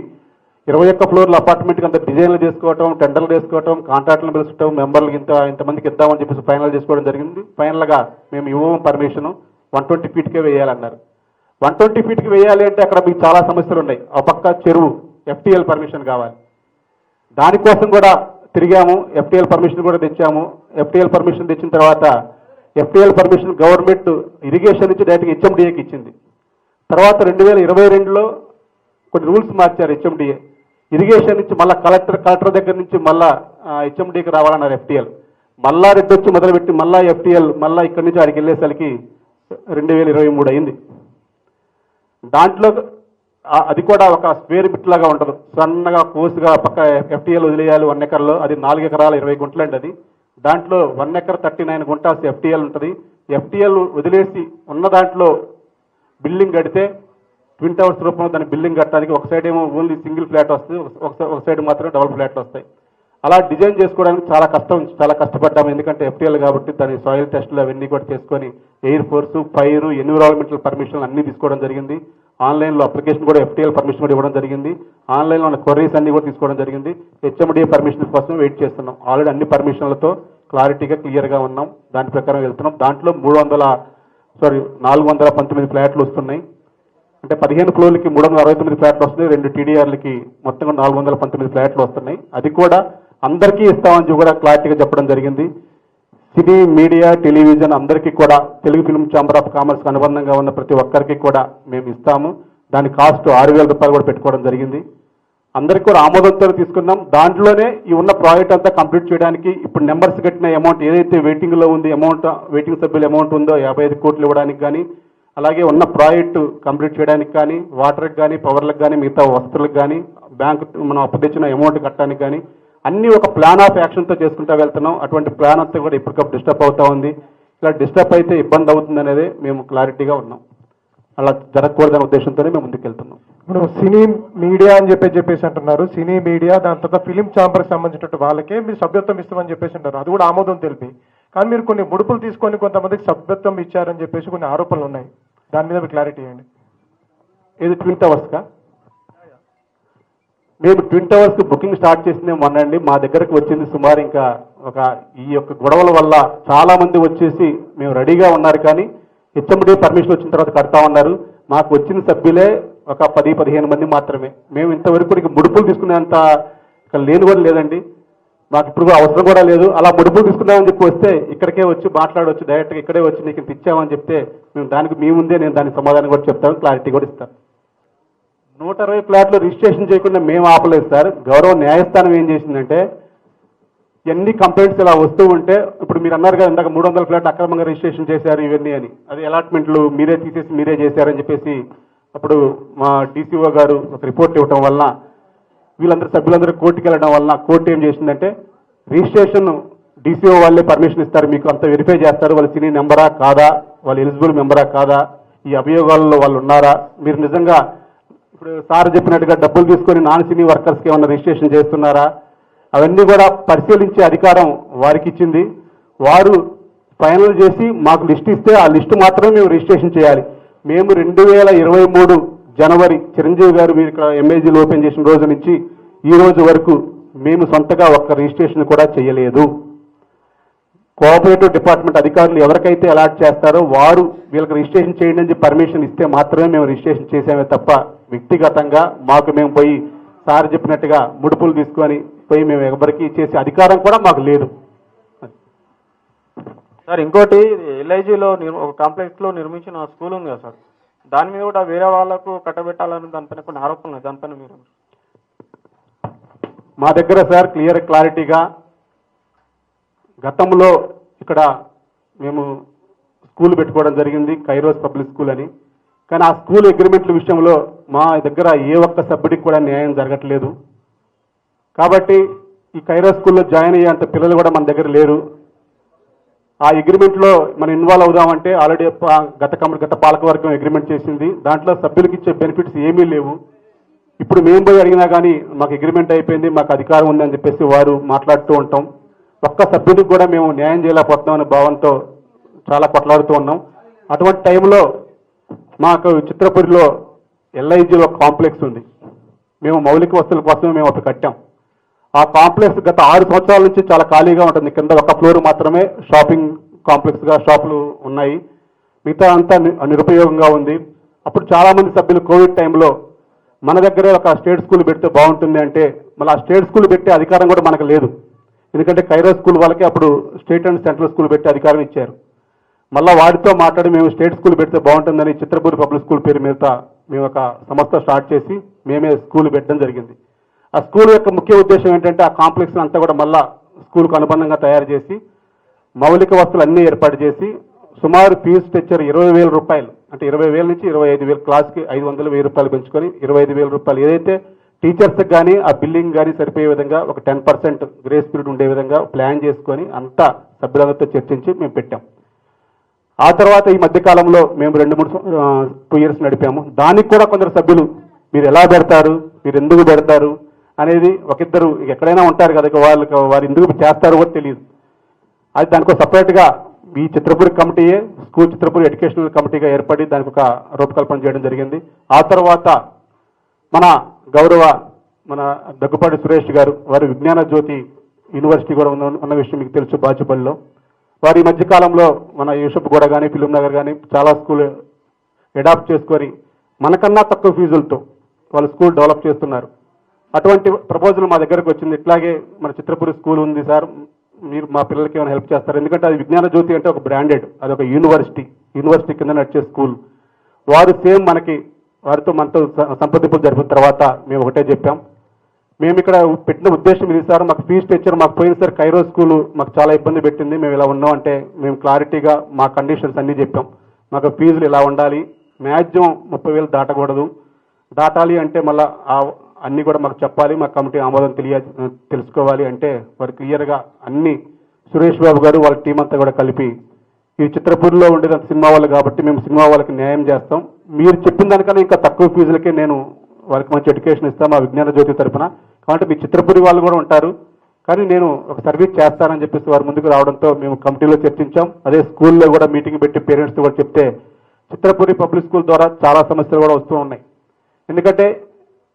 21 ఫ్లోర్ల అపార్ట్మెంట్కి అంత డిజైన్లు చేసుకోవటం, టెండర్లు చేసుకోవటం, కాంట్రాక్టులు పిలుచుకోవటం, మెంబర్లకు ఇంతమందికి ఇద్దామని చెప్పేసి ఫైనల్ చేసుకోవడం జరిగింది. ఫైనల్గా మేము ఇవ్వము పర్మిషను, 120 ఫీట్కే వేయాలన్నారు. 120 ఫీట్కి వేయాలి అంటే అక్కడ మీకు చాలా సమస్యలు ఉన్నాయి. ఆ పక్క చెరువు, ఎఫ్టీఎల్ పర్మిషన్ కావాలి. దానికోసం కూడా తిరిగాము, ఎఫ్టీఎల్ పర్మిషన్ కూడా తెచ్చాము. ఎఫ్టీఎల్ పర్మిషన్ తెచ్చిన తర్వాత ఎఫ్టీఎల్ పర్మిషన్ గవర్నమెంట్ ఇరిగేషన్ నుంచి డైరెక్ట్గా హెచ్ఎండిఏకి ఇచ్చింది. తర్వాత 2022లో కొన్ని రూల్స్ మార్చారు హెచ్ఎండిఏ. ఇరిగేషన్ నుంచి మళ్ళీ కలెక్టర్ దగ్గర నుంచి మళ్ళీ హెచ్ఎండిఏకి రావాలన్నారు ఎఫ్టీఎల్. మళ్ళా రెడ్డి వచ్చి మొదలుపెట్టి మళ్ళీ ఎఫ్టీఎల్ మళ్ళీ ఇక్కడి నుంచి ఆడికి వెళ్ళేసరికి 2023 అయింది. దాంట్లో అది కూడా ఒక స్క్వేర్ బిట్ లాగా ఉంటుంది, సన్నగా కోసుగా పక్క ఎఫ్టీఎల్ వదిలేయాలి 1 ఎకర్లో, అది 4 ఎకరాల 20 గుంటలు అండి. అది దాంట్లో 1 ఎకర్ 39 గుంటాస్ ఎఫ్టీఎల్ ఉంటుంది. ఎఫ్టీఎల్ వదిలేసి ఉన్న దాంట్లో బిల్డింగ్ కడితే ట్విన్ టవర్స్ రూపంలో దాన్ని బిల్డింగ్ కట్టడానికి ఒక సైడ్ ఏమో ఓన్లీ సింగిల్ ఫ్లాట్ వస్తుంది, ఒక సైడ్ మాత్రం డబుల్ ఫ్లాట్లు వస్తాయి. అలా డిజైన్ చేసుకోవడానికి చాలా కష్టపడ్డాము. ఎందుకంటే ఎఫ్టీఎల్ కాబట్టి దాని సాయిల్ టెస్టులు అవన్నీ కూడా చేసుకొని air force, fire, environmental permission అన్నీ తీసుకోవడం జరిగింది. ఆన్లైన్లో అప్లికేషన్ కూడా ఎఫ్టీఎల్ పర్మిషన్ కూడా ఇవ్వడం జరిగింది. ఆన్లైన్లో ఉన్న క్వరీస్ అన్ని కూడా తీసుకోవడం జరిగింది. హెచ్ఎండిఏ పర్మిషన్ కోసం వెయిట్ చేస్తున్నాం. ఆల్రెడీ అన్ని పర్మిషన్లతో క్లారిటీగా క్లియర్గా ఉన్నాం, దాని ప్రకారం వెళ్తున్నాం. దాంట్లో 419 ఫ్లాట్లు వస్తున్నాయి. అంటే 15 ఫ్లోర్లకి 369 ఫ్లాట్లు వస్తున్నాయి, 2 టీడీఆర్లకి మొత్తంగా 419 ఫ్లాట్లు వస్తున్నాయి. అది కూడా అందరికీ ఇస్తామని కూడా క్లారిటీగా చెప్పడం జరిగింది. సినీ, మీడియా, టెలివిజన్ అందరికీ కూడా Telugu film chamber of commerce అనుబంధంగా ఉన్న ప్రతి ఒక్కరికి కూడా మేము ఇస్తాము. దాని కాస్ట్ 6,000 రూపాయలు కూడా పెట్టుకోవడం జరిగింది. అందరికీ కూడా ఆమోదంతో తీసుకున్నాం. దాంట్లోనే ఈ ఉన్న ప్రాజెక్ట్ అంతా కంప్లీట్ చేయడానికి ఇప్పుడు నెంబర్స్ కట్టిన అమౌంట్ ఏదైతే వెయిటింగ్లో ఉంది, వెయిటింగ్ సభ్యుల అమౌంట్ ఉందో 55 కోట్లు ఇవ్వడానికి కానీ, అలాగే ఉన్న ప్రాజెక్టు కంప్లీట్ చేయడానికి కానీ, వాటర్కి కానీ, పవర్లకు కానీ, మిగతా వస్తువులకు కానీ, బ్యాంకు మనం అప్పు తెచ్చిన అమౌంట్ కట్టడానికి కానీ అన్నీ ఒక ప్లాన్ ఆఫ్ యాక్షన్తో చేసుకుంటూ వెళ్తున్నాం. అటువంటి ప్లాన్ అంతా కూడా ఇప్పటికప్పుడు డిస్టర్బ్ అవుతూ ఉంది. ఇలా డిస్టర్బ్ అయితే ఇబ్బంది అవుతుంది అనేది మేము క్లారిటీగా ఉన్నాం. అలా జరగకూడదనే ఉద్దేశంతోనే మేము ముందుకు వెళ్తున్నాం. ఇప్పుడు సినీ మీడియా అని చెప్పేసి అంటున్నారు. సినీ మీడియా, దాని తర్వాత ఫిలిం ఛాంబర్కి సంబంధించినట్టు వాళ్ళకే మీరు సభ్యత్వం ఇస్తామని చెప్పేసి అంటారు, అది కూడా ఆమోదం తెలిపి. కానీ మీరు కొన్ని ముడుపులు తీసుకొని కొంతమందికి సభ్యత్వం ఇచ్చారని చెప్పేసి కొన్ని ఆరోపణలు ఉన్నాయి. దాని మీద మీరు క్లారిటీ ఇవ్వండి. ఇది ట్విన్ టవర్స్కా? మేము ట్విన్ టవర్స్కి బుకింగ్ స్టార్ట్ చేసిందే మొన్నండి. మా దగ్గరకు వచ్చింది సుమారు ఇంకా ఈ యొక్క గొడవల వల్ల చాలా మంది వచ్చేసి మేము రెడీగా ఉన్నారు, కానీ హెచ్ఎండిఏ పర్మిషన్ వచ్చిన తర్వాత కడతా ఉన్నారు. మాకు వచ్చిన సభ్యులే ఒక 10-15 మంది మాత్రమే. మేము ఇంతవరకు ఇక ముడుపులు తీసుకునేంత ఇక్కడ లేని కూడా లేదండి. మాకు ఇప్పుడు అవసరం కూడా లేదు. అలా ముడుపులు తీసుకున్నామని చెప్పి వస్తే ఇక్కడికే వచ్చి మాట్లాడవచ్చు, డైరెక్ట్గా ఇక్కడే వచ్చి నీకు ఇంత ఇచ్చామని చెప్తే మేము దానికి మీ ముందే నేను దానికి సమాధానం కూడా చెప్తాను, క్లారిటీ కూడా ఇస్తాను. 120 ఫ్లాట్లు రిజిస్ట్రేషన్ చేయకుండా మేము ఆపలేదు సార్. గౌరవ న్యాయస్థానం ఏం చేసిందంటే ఎన్ని కంప్లైంట్స్ ఇలా వస్తూ ఉంటే, ఇప్పుడు మీరు అన్నారు కదా ఇందాక 300 ఫ్లాట్లు అక్రమంగా రిజిస్ట్రేషన్ చేశారు ఇవన్నీ అని, అది అలాట్మెంట్లు మీరే తీసేసి మీరే చేశారని చెప్పేసి అప్పుడు మా డీసీఓ గారు ఒక రిపోర్ట్ ఇవ్వడం వల్ల వీళ్ళందరూ సభ్యులందరూ కోర్టుకి వెళ్ళడం వల్ల కోర్టు ఏం చేసిందంటే రిజిస్ట్రేషన్ డీసీఓ వాళ్ళే పర్మిషన్ ఇస్తారు, మీకు అంత వెరిఫై చేస్తారు, వాళ్ళ సినీ మెంబరా కాదా, వాళ్ళు ఎలిజిబుల్ మెంబరా కాదా, ఈ అభియోగాలలో వాళ్ళు ఉన్నారా, మీరు నిజంగా ఇప్పుడు సార్ చెప్పినట్టుగా డబ్బులు తీసుకొని నాన్ సినీ వర్కర్స్కి ఏమన్నా రిజిస్ట్రేషన్ చేస్తున్నారా, అవన్నీ కూడా పరిశీలించే అధికారం వారికి ఇచ్చింది. వారు ఫైనల్ చేసి మాకు లిస్ట్ ఇస్తే ఆ లిస్టు మాత్రమే మేము రిజిస్ట్రేషన్ చేయాలి. మేము 2023 జనవరి చిరంజీవి గారు మీరు ఇక్కడ ఎంఏజీలు ఓపెన్ చేసిన రోజు నుంచి ఈ రోజు వరకు మేము సొంతగా ఒక్క రిజిస్ట్రేషన్ కూడా చేయలేదు. కోఆపరేటివ్ డిపార్ట్మెంట్ అధికారులు ఎవరికైతే అలాట్ చేస్తారో వారు వీళ్ళకి రిజిస్ట్రేషన్ చేయండి అని పర్మిషన్ ఇస్తే మాత్రమే మేము రిజిస్ట్రేషన్ చేసామే తప్ప వ్యక్తిగతంగా మాకు మేము పోయి సార్ చెప్పినట్టుగా ముడుపులు తీసుకొని పోయి మేము ఎవరికి చేసే అధికారం కూడా మాకు లేదు. సార్ ఇంకోటి ఎల్ఐజీలో ఒక కాంప్లెక్స్లో నిర్మించిన స్కూల్ ఉంది కదా సార్, దాని మీద కూడా వేరే వాళ్ళకు కట్టబెట్టాలని దానిపైన కొన్ని ఆరోపణలు ఉన్నాయి, దానిపైన మీరు మా దగ్గర సార్ క్లారిటీగా గతంలో ఇక్కడ మేము స్కూల్ పెట్టుకోవడం జరిగింది, కైరోస్ పబ్లిక్ స్కూల్ అని. కానీ ఆ స్కూల్ అగ్రిమెంట్ల విషయంలో మా దగ్గర ఏ ఒక్క సభ్యుడికి కూడా న్యాయం జరగట్లేదు. కాబట్టి ఈ కైరోస్ స్కూల్లో జాయిన్ అయ్యేంత పిల్లలు కూడా మన దగ్గర లేరు. ఆ అగ్రిమెంట్లో మనం ఇన్వాల్వ్ అవుదామంటే ఆల్రెడీ గత పాలకవర్గం అగ్రిమెంట్ చేసింది, దాంట్లో సభ్యులకు ఇచ్చే బెనిఫిట్స్ ఏమీ లేవు. ఇప్పుడు మేము పోయి అడిగినా కానీ మాకు అగ్రిమెంట్ అయిపోయింది, మాకు అధికారం ఉందని చెప్పేసి వారు మాట్లాడుతూ ఉంటాం. ఒక్క సభ్యుడికి కూడా మేము న్యాయం చేయలేకపోతున్నాం అనే భావంతో చాలా కొట్లాడుతూ ఉన్నాం. అటువంటి టైంలో మాకు చిత్రపురిలో ఎల్ఐజీలో కాంప్లెక్స్ ఉంది, మేము మౌలిక వస్తువుల కోసమే మేము అప్పుడు కట్టాం. ఆ కాంప్లెక్స్ గత 6 సంవత్సరాల నుంచి చాలా ఖాళీగా ఉంటుంది. కింద ఒక ఫ్లోర్ మాత్రమే షాపింగ్ కాంప్లెక్స్గా షాపులు ఉన్నాయి, మిగతా అంతా నిరుపయోగంగా ఉంది. అప్పుడు చాలామంది సభ్యులు కోవిడ్ టైంలో మన దగ్గరే ఒక స్టేట్ స్కూల్ పెడితే బాగుంటుంది అంటే మళ్ళీ ఆ స్టేట్ స్కూల్ పెట్టే అధికారం కూడా మనకు లేదు. ఎందుకంటే కైరో స్కూల్ వాళ్ళకి అప్పుడు స్టేట్ అండ్ సెంట్రల్ స్కూల్ పెట్టే అధికారం ఇచ్చారు. మళ్ళీ వాడితో మాట్లాడి మేము స్టేట్ స్కూల్ పెడితే బాగుంటుందని చిత్రపూరి పబ్లిక్ స్కూల్ పేరు మీద మేము ఒక సంస్థ స్టార్ట్ చేసి మేమే స్కూల్ పెట్టడం జరిగింది. ఆ స్కూల్ యొక్క ముఖ్య ఉద్దేశం ఏంటంటే ఆ కాంప్లెక్స్ అంతా కూడా మళ్ళా స్కూల్కు అనుబంధంగా తయారు చేసి మౌలిక వస్తువులు అన్నీ ఏర్పాటు చేసి సుమారు ఫీజు స్ట్రక్చర్ 20,000 రూపాయలు, అంటే 20,000 నుంచి 25,000, క్లాస్కి 500,000 రూపాయలు పెంచుకొని 25,000 రూపాయలు ఏదైతే టీచర్స్కి కానీ ఆ బిల్లింగ్ కానీ సరిపోయే విధంగా ఒక 10% గ్రేస్ పీరియడ్ ఉండే విధంగా ప్లాన్ చేసుకొని అంతా సభ్యులందరితో చర్చించి మేము పెట్టాం. ఆ తర్వాత ఈ మధ్యకాలంలో మేము 2-3 ఇయర్స్ నడిపాము. దానికి కూడా కొందరు సభ్యులు మీరు ఎలా పెడతారు, మీరు ఎందుకు పెడతారు అనేది ఒకిద్దరు ఎక్కడైనా ఉంటారు కదా, వారు ఎందుకు చేస్తారో కూడా తెలియదు. అది దానికి సపరేట్గా ఈ చిత్రపూరి కమిటీయే స్కూల్ చిత్రపూరి ఎడ్యుకేషనల్ కమిటీగా ఏర్పడి దానికి ఒక రూపకల్పన చేయడం జరిగింది. ఆ తర్వాత మన గౌరవ దగ్గుపాటి సురేష్ గారు వారు విజ్ఞాన జ్యోతి యూనివర్సిటీ కూడా ఉన్న విషయం మీకు తెలుసు బాచుపల్లిలో. వారు ఈ మధ్యకాలంలో మన యూసఫ్ గూడ కానీ ఫిలిం నగర్ కానీ చాలా స్కూల్ అడాప్ట్ చేసుకొని మనకన్నా తక్కువ ఫీజులతో వాళ్ళు స్కూల్ డెవలప్ చేస్తున్నారు. అటువంటి ప్రపోజల్ మా దగ్గరకు వచ్చింది. ఇట్లాగే మన చిత్రపూరి స్కూల్ ఉంది సార్, మీరు మా పిల్లలకి ఏమైనా హెల్ప్ చేస్తారు, ఎందుకంటే అది విజ్ఞాన జ్యోతి అంటే ఒక బ్రాండెడ్, అది ఒక యూనివర్సిటీ కింద నడిచే స్కూల్. వారు సేమ్ మనతో సంప్రదింపులు జరిపిన తర్వాత మేము ఒకటే చెప్పాం, మేము ఇక్కడ పెట్టిన ఉద్దేశం ఇది సార్, మాకు ఫీజు స్ట్రక్చర్ మాకు పోయింది సార్, కైరో స్కూల్ మాకు చాలా ఇబ్బంది పెట్టింది, మేము ఇలా ఉన్నాం అంటే మేము క్లారిటీగా మా కండిషన్స్ అన్నీ చెప్పాం. మాకు ఫీజులు ఇలా ఉండాలి, మ్యాక్సిమం 30,000 దాటకూడదు, దాటాలి అంటే మళ్ళీ అన్నీ కూడా మాకు చెప్పాలి, మా కమిటీ ఆమోదం తెలుసుకోవాలి అంటే వారు క్లియర్గా అన్ని సురేష్ బాబు గారు వాళ్ళ టీం అంతా కూడా కలిపి ఈ చిత్రపూర్లో ఉండేదంత సినిమా వాళ్ళు కాబట్టి మేము సినిమా వాళ్ళకి న్యాయం చేస్తాం, మీరు చెప్పిన దానికన్నా ఇంకా తక్కువ ఫీజులకే నేను వాళ్ళకి మంచి ఎడ్యుకేషన్ ఇస్తాం మా విజ్ఞాన జ్యోతి తరఫున, కాబట్టి మీ చిత్రపూరి వాళ్ళు కూడా ఉంటారు కానీ నేను ఒక సర్వీస్ చేస్తానని చెప్పేసి వారు ముందుకు రావడంతో మేము కమిటీలో చర్చించాం. అదే స్కూల్లో కూడా మీటింగ్ పెట్టి పేరెంట్స్తో కూడా చెప్తే చిత్రపూరి పబ్లిక్ స్కూల్ ద్వారా చాలా సమస్యలు కూడా వస్తూ ఉన్నాయి. ఎందుకంటే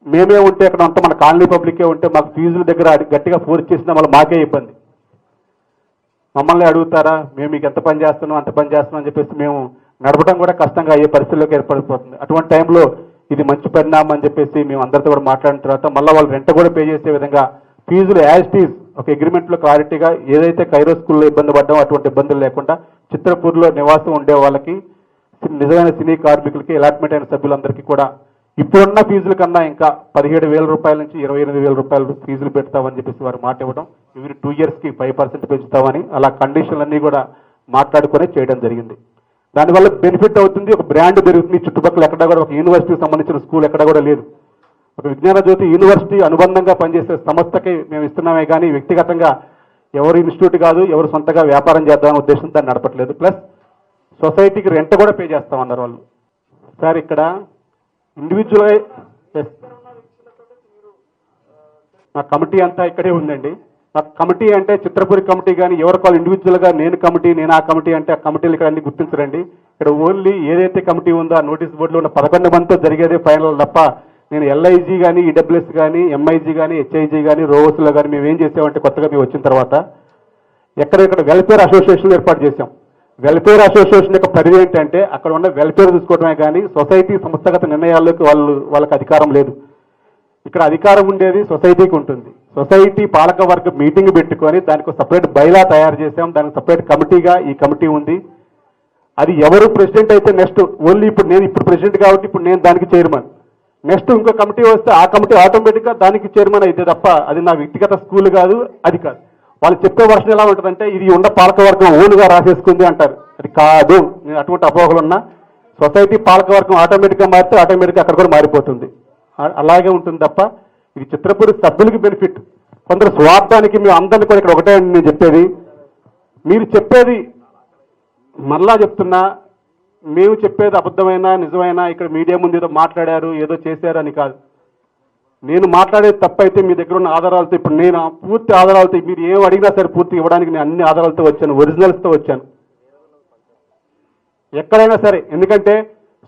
మేమే ఉంటే అక్కడ అంతా మన కాలనీ పబ్లికే ఉంటే మాకు ఫీజుల దగ్గర గట్టిగా ఫోర్స్ చేసినా మళ్ళీ మాకే ఇబ్బంది, మమ్మల్ని అడుగుతారా, మేము మీకు ఎంత పని చేస్తున్నాం అంత పని చేస్తున్నాం అని చెప్పేసి మేము నడపడం కూడా కష్టంగా అయ్యే పరిస్థితుల్లోకి ఏర్పడిపోతుంది. అటువంటి టైంలో ఇది మంచి పరిణామం అని చెప్పేసి మేము అందరితో కూడా మాట్లాడిన తర్వాత మళ్ళీ వాళ్ళు రెంట్ కూడా పే చేసే విధంగా ఫీజులు యాజ్ టీజ్ ఒక అగ్రిమెంట్లో క్లారిటీగా ఏదైతే కైరో స్కూల్లో ఇబ్బంది పడ్డామో అటువంటి ఇబ్బందులు లేకుండా చిత్రపూర్లో నివాసం ఉండే వాళ్ళకి నిజమైన సినీ కార్మికులకి అలాట్మెంట్ అయిన సభ్యులందరికీ కూడా ఇప్పుడున్న ఫీజుల కన్నా ఇంకా 17,000 రూపాయల నుంచి 28,000 రూపాయలు ఫీజులు పెడతామని చెప్పేసి వారు మాట ఇవ్వడం, ఇవి 2 yearsకి 5% పెంచుతామని అలా కండిషన్లన్నీ కూడా మాట్లాడుకునే చేయడం జరిగింది. దానివల్ల బెనిఫిట్ అవుతుంది, ఒక బ్రాండ్ పెరుగుతుంది. చుట్టుపక్కల ఎక్కడ కూడా ఒక యూనివర్సిటీకి సంబంధించిన స్కూల్ ఎక్కడ కూడా లేదు. ఒక విజ్ఞాన జ్యోతి యూనివర్సిటీ అనుబంధంగా పనిచేసే సంస్థకి మేము ఇస్తున్నామే కానీ వ్యక్తిగతంగా ఎవరు ఇన్స్టిట్యూట్ కాదు, ఎవరు సొంతగా వ్యాపారం చేద్దామనే ఉద్దేశంతో నడపట్లేదు. ప్లస్ సొసైటీకి రెంట్ కూడా పే చేస్తామన్నారు వాళ్ళు. సార్ ఇక్కడ ఇండివిజువల్గా మా కమిటీ అంతా ఇక్కడే ఉందండి. మా కమిటీ అంటే చిత్రపురి కమిటీ కానీ ఎవరికి వాళ్ళు ఇండివిజువల్గా నేను కమిటీ నేను ఆ కమిటీ అంటే ఆ కమిటీలు ఇక్కడ అన్ని గుర్తించరండి. ఇక్కడ ఓన్లీ ఏదైతే కమిటీ ఉందో ఆ నోటీస్ బోర్డులో ఉన్న 11 మందితో జరిగేదే ఫైనల్ తప్ప నేను ఎల్ఐజీ కానీ ఈడబ్ల్యూఎస్ కానీ ఎంఐజీ కానీ హెచ్ఐజీ కానీ రోవర్స్లో కానీ మేము ఏం చేసామంటే కొత్తగా మేము వచ్చిన తర్వాత ఎక్కడెక్కడ వెల్ఫేర్ అసోసియేషన్ ఏర్పాటు చేశాం. వెల్ఫేర్ అసోసియేషన్ యొక్క పరిధి ఏంటంటే అక్కడ ఉన్న వెల్ఫేర్ చూసుకోవడమే కానీ సొసైటీ సంస్థాగత నిర్ణయాల్లోకి వాళ్ళకి అధికారం లేదు. ఇక్కడ అధికారం ఉండేది సొసైటీకి ఉంటుంది. సొసైటీ పాలక వర్గ మీటింగ్ పెట్టుకొని దానికి సపరేట్ బైలా తయారు చేశాం. దానికి సపరేట్ కమిటీగా ఈ కమిటీ ఉంది. అది ఎవరు ప్రెసిడెంట్ అయితే నెక్స్ట్ ఓన్లీ ఇప్పుడు నేను ప్రెసిడెంట్ కాబట్టి ఇప్పుడు నేను దానికి చైర్మన్. నెక్స్ట్ ఇంకో కమిటీ వస్తే ఆ కమిటీ ఆటోమేటిక్గా దానికి చైర్మన్ అయితే తప్ప అది నా వ్యక్తిగత స్కూల్ కాదు, అది కాదు. వాళ్ళు చెప్పే వర్షన్ ఎలా ఉంటుందంటే ఇది ఉన్న పాలకవర్గం ఓన్గా రాసేసుకుంది అంటారు. అది కాదు. నేను అటువంటి అపోహలు ఉన్నా సొసైటీ పాలకవర్గం ఆటోమేటిక్గా మారితే ఆటోమేటిక్గా అక్కడ కూడా మారిపోతుంది. అలాగే ఉంటుంది తప్ప ఇది చిత్రపూరి సభ్యులకి బెనిఫిట్. కొందరు స్వార్థానికి మేము అందరినీ కూడా ఇక్కడ ఒకటే నేను చెప్పేది, మీరు చెప్పేది మళ్ళా చెప్తున్నా, మేము చెప్పేది అబద్ధమైనా నిజమైనా ఇక్కడ మీడియా ముందు ఏదో మాట్లాడారు ఏదో చేశారు అని కాదు. నేను మాట్లాడేది తప్పైతే మీ దగ్గర ఉన్న ఆధారాలతో ఇప్పుడు నేను పూర్తి ఆధారాలతో మీరు ఏం అడిగినా సరే పూర్తి ఇవ్వడానికి నేను అన్ని ఆధారాలతో వచ్చాను, ఒరిజినల్స్తో వచ్చాను ఎక్కడైనా సరే. ఎందుకంటే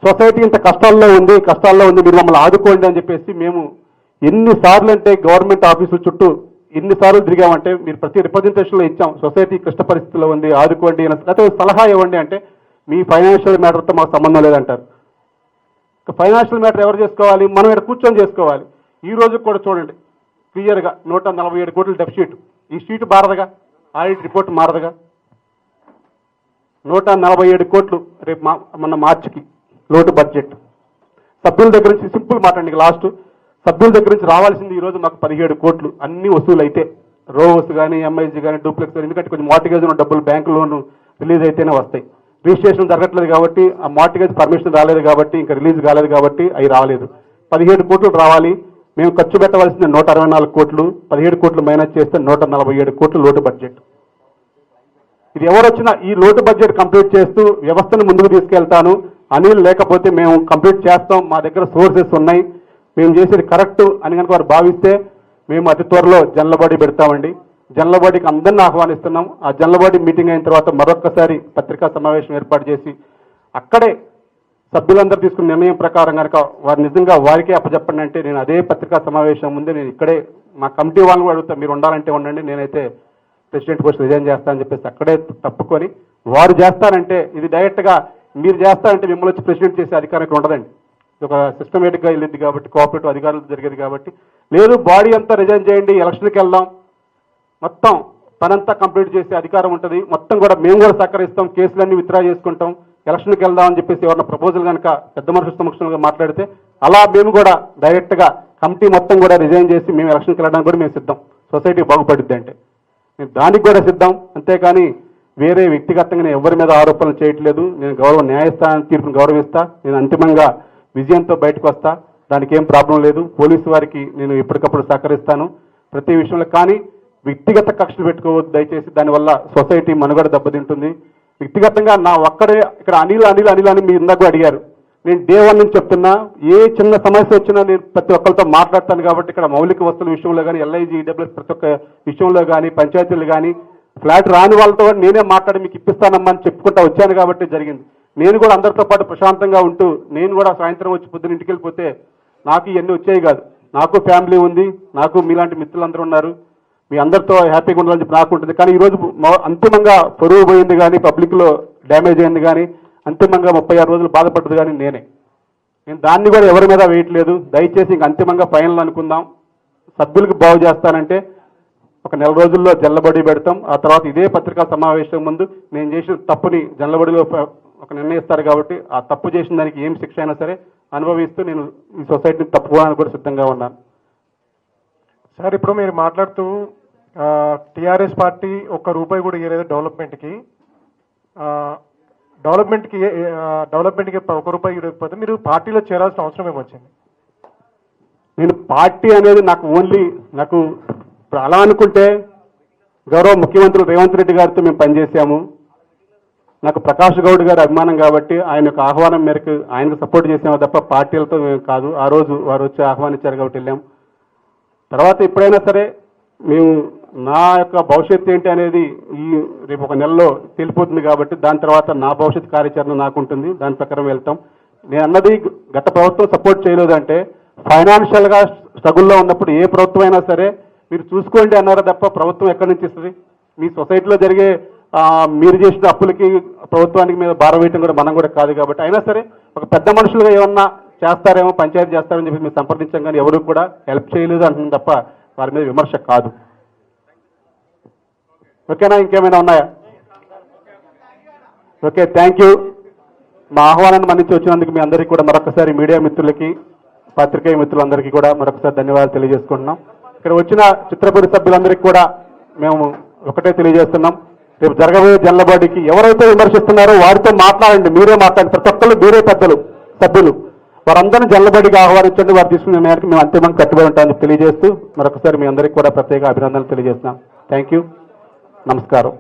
సొసైటీ ఇంత కష్టాల్లో ఉంది మీరు మమ్మల్ని ఆదుకోండి అని చెప్పేసి మేము ఎన్నిసార్లు అంటే గవర్నమెంట్ ఆఫీసుల చుట్టూ ఎన్నిసార్లు తిరిగామంటే మీరు ప్రతి రిప్రజెంటేషన్లో ఇచ్చాం సొసైటీ కష్ట పరిస్థితిలో ఉంది ఆదుకోండి లేకపోతే సలహా ఇవ్వండి అంటే మీ ఫైనాన్షియల్ మ్యాటర్తో మాకు సంబంధం లేదంటారు. ఫైనాన్షియల్ మ్యాటర్ ఎవరు చేసుకోవాలి? మనం ఇక్కడ కూర్చొని చేసుకోవాలి. ఈ రోజు కూడా చూడండి క్లియర్గా 147 కోట్ల డెఫిసిట్. ఈ షీట్ మారదుగా, ఆడిట్ రిపోర్ట్ మారదుగా. 147 కోట్లు రేపు మొన్న మార్చికి లోటు బడ్జెట్. సభ్యుల దగ్గర నుంచి సింపుల్ మాట అండి, లాస్ట్ సభ్యుల దగ్గర నుంచి రావాల్సింది ఈరోజు మాకు 17 కోట్లు అన్ని వసూలు అయితే రోవర్స్ కానీ ఎంఐజీ కానీ డూప్లెక్స్. ఎందుకంటే కొంచెం మార్టిగేజ్ ఉన్న డబ్బులు బ్యాంకు లోన్ రిలీజ్ అయితేనే వస్తాయి. రిజిస్ట్రేషన్ జరగట్లేదు కాబట్టి ఆ మార్టిగేజ్ పర్మిషన్ రాలేదు కాబట్టి ఇంకా రిలీజ్ కాలేదు కాబట్టి అవి రాలేదు. 17 కోట్లు రావాలి. మేము ఖర్చు పెట్టవలసింది 164 కోట్లు. 17 కోట్లు మైనస్ చేస్తే 147 కోట్లు లోటు బడ్జెట్. ఇది ఎవరు వచ్చినా ఈ లోటు బడ్జెట్ కంప్లీట్ చేస్తూ వ్యవస్థను ముందుకు తీసుకెళ్తాను. అనిల్ లేకపోతే మేము కంప్లీట్ చేస్తాం, మా దగ్గర సోర్సెస్ ఉన్నాయి, మేము చేసేది కరెక్ట్ అని కనుక వారు భావిస్తే మేము అతి త్వరలో జనరల్ పెడతామండి. జనరల్ అందరినీ ఆహ్వానిస్తున్నాం. ఆ జనరల్ మీటింగ్ అయిన తర్వాత మరొక్కసారి పత్రికా సమావేశం ఏర్పాటు చేసి అక్కడే సభ్యులందరూ తీసుకున్న నిర్ణయం ప్రకారం కనుక వారు నిజంగా వారికే అప్పచెప్పండి అంటే నేను అదే పత్రికా సమావేశం ముందే నేను ఇక్కడే మా కమిటీ వాళ్ళని కూడా అడుగుతా, మీరు ఉండాలంటే ఉండండి, నేనైతే ప్రెసిడెంట్ పోస్ట్ రిజైన్ చేస్తానని చెప్పేసి అక్కడే తప్పుకొని వారు చేస్తారంటే ఇది డైరెక్ట్గా మీరు చేస్తారంటే మిమ్మల్ని వచ్చి ప్రెసిడెంట్ చేసే అధికారం ఇక్కడ ఉండదండి. ఇది ఒక సిస్టమేటిక్గా వెళ్ళింది కాబట్టి కోఆపరేటివ్ అధికారులు జరిగేది కాబట్టి లేదు బాడీ అంతా రిజైన్ చేయండి, ఎలక్షన్కి వెళ్దాం, మొత్తం పనంతా కంప్లీట్ చేసే అధికారం ఉంటుంది, మొత్తం కూడా మేము కూడా సహకరిస్తాం, కేసులన్నీ విత్డ్రా చేసుకుంటాం, ఎలక్షన్కి వెళ్దాం అని చెప్పేసి ఎవరన్నా ప్రపోజల్ కనుక పెద్ద మనుషుల సమక్షంగా మాట్లాడితే అలా మేము కూడా డైరెక్ట్గా కమిటీ మొత్తం కూడా రిజైన్ చేసి మేము ఎలక్షన్కి వెళ్ళడానికి కూడా మేము సిద్ధం. సొసైటీ బాగుపడుద్ది అంటే మేము దానికి కూడా సిద్ధం. అంతేకాని వేరే వ్యక్తిగతంగా నేను ఎవరి మీద ఆరోపణలు చేయట్లేదు. నేను న్యాయస్థానం తీర్పును గౌరవిస్తా. నేను అంతిమంగా విజయంతో బయటకు వస్తా, దానికి ఏం ప్రాబ్లం లేదు. పోలీసు వారికి నేను ఎప్పటికప్పుడు సహకరిస్తాను ప్రతి విషయంలో. కానీ వ్యక్తిగత కక్షలు పెట్టుకోవద్దు దయచేసి, దానివల్ల సొసైటీ మనుగడ దెబ్బతింటుంది. వ్యక్తిగతంగా నా ఒక్కడే ఇక్కడ అనిల్ అని మీరు ఇందాక అడిగారు. నేను డే 1 నుంచి చెప్తున్నా, ఏ చిన్న సమస్య వచ్చినా నేను ప్రతి ఒక్కరితో మాట్లాడతాను కాబట్టి ఇక్కడ మౌలిక వస్తువుల విషయంలో కానీ ఎల్ఐజీ ఈడబ్ల్యూఎస్ ప్రతి ఒక్క విషయంలో కానీ పంచాయతీలు కానీ ఫ్లాట్ రాని వాళ్ళతో నేనే మాట్లాడి మీకు ఇప్పిస్తానమ్మా అని చెప్పుకుంటా వచ్చాను కాబట్టి జరిగింది. నేను కూడా అందరితో పాటు ప్రశాంతంగా ఉంటూ నేను కూడా సాయంత్రం వచ్చి పొద్దున ఇంటికి వెళ్ళిపోతే నాకు ఇవన్నీ వచ్చాయి కాదు. నాకు ఫ్యామిలీ ఉంది, నాకు మీలాంటి మిత్రులందరూ ఉన్నారు, మీ అందరితో హ్యాపీగా ఉండాలని చెప్పి నాకు ఉంటుంది. కానీ ఈరోజు అంతిమంగా పొరుగు పోయింది కానీ పబ్లిక్లో డ్యామేజ్ అయింది కానీ అంతిమంగా 36 రోజులు బాధపడ్డది కానీ నేనే. నేను దాన్ని కూడా ఎవరి మీద వేయట్లేదు. దయచేసి ఇంక అంతిమంగా ఫైనల్ అనుకుందాం. సభ్యులకు బాగు చేస్తానంటే ఒక నెల రోజుల్లో జల్లబడి పెడతాం. ఆ తర్వాత ఇదే పత్రికా సమావేశం ముందు నేను చేసిన తప్పుని జల్లబడిలో ఒక నిర్ణయిస్తారు కాబట్టి ఆ తప్పు చేసిన దానికి ఏం శిక్ష అయినా సరే అనుభవిస్తూ నేను ఈ సొసైటీని తప్పుకోవడానికి కూడా సిద్ధంగా ఉన్నాను. సార్ ఇప్పుడు మీరు మాట్లాడుతూ టీఆర్ఎస్ పార్టీ ఒక్క రూపాయి కూడా ఇవ్వలేదు డెవలప్మెంట్కి. డెవలప్మెంట్కి ఒక రూపాయి ఇవ్వకపోతే మీరు పార్టీలో చేరాల్సిన అవసరం ఏమొచ్చింది? నేను పార్టీ అనేది నాకు ఇప్పుడు అలా అనుకుంటే గౌరవ ముఖ్యమంత్రి రేవంత్ రెడ్డి గారితో మేము పనిచేశాము. నాకు ప్రకాష్ గౌడ్ గారి అభిమానం కాబట్టి ఆయన యొక్క ఆహ్వానం మేరకు ఆయనకు సపోర్ట్ చేసాము తప్ప పార్టీలతో మేము కాదు. ఆ రోజు వారు వచ్చి ఆహ్వానించారు కాబట్టి వెళ్ళాం. తర్వాత ఎప్పుడైనా సరే మేము నా యొక్క భవిష్యత్తు ఏంటి అనేది రేపు ఒక నెలలో తెలిపోతుంది కాబట్టి దాని తర్వాత నా భవిష్యత్ కార్యాచరణ నాకు ఉంటుంది. దాని ప్రకారం వెళ్తాం. నేను అన్నది గత ప్రభుత్వం సపోర్ట్ చేయలేదంటే ఫైనాన్షియల్గా స్ట్రగుల్లో ఉన్నప్పుడు ఏ ప్రభుత్వం అయినా సరే మీరు చూసుకోండి అన్నారా తప్ప ప్రభుత్వం ఎక్కడి నుంచి ఇస్తుంది? మీ సొసైటీలో జరిగే మీరు చేసిన అప్పులకి ప్రభుత్వానికి మీద భారం వేయటం కూడా మనం కూడా కాదు కాబట్టి అయినా సరే ఒక పెద్ద మనుషులుగా ఏమన్నా చేస్తారేమో పంచాయతీ చేస్తారని చెప్పి మీరు సంప్రదించాం కానీ ఎవరు కూడా హెల్ప్ చేయలేదు అంటుంది తప్ప వారి మీద విమర్శ కాదు. ఓకేనా? ఇంకేమైనా ఉన్నాయా? Okay, thank you. మా ఆహ్వానాన్ని మన్నించి వచ్చినందుకు మీ అందరికీ కూడా మరొకసారి మీడియా మిత్రులకి పాత్రికేయ మిత్రులందరికీ కూడా మరొకసారి ధన్యవాదాలు తెలియజేసుకుంటున్నాం. ఇక్కడ వచ్చిన చిత్రపూడి సభ్యులందరికీ కూడా మేము ఒకటే తెలియజేస్తున్నాం. రేపు జరగబోయే జల్లబడికి ఎవరైతే విమర్శిస్తున్నారో వారితో మాట్లాడండి. మీరే మాట్లాడండి. ప్రతి ఒక్కళ్ళు మీరే పెద్దలు సభ్యులు వారందరినీ జల్లబడికి ఆహ్వానించండి. వారు తీసుకునే మేరకు మేము అంతిమంగా కట్టుబడి ఉంటామని తెలియజేస్తూ మరొకసారి మీ అందరికీ కూడా ప్రత్యేక అభినందనలు తెలియజేస్తున్నాం. Thank you. నమస్కారం.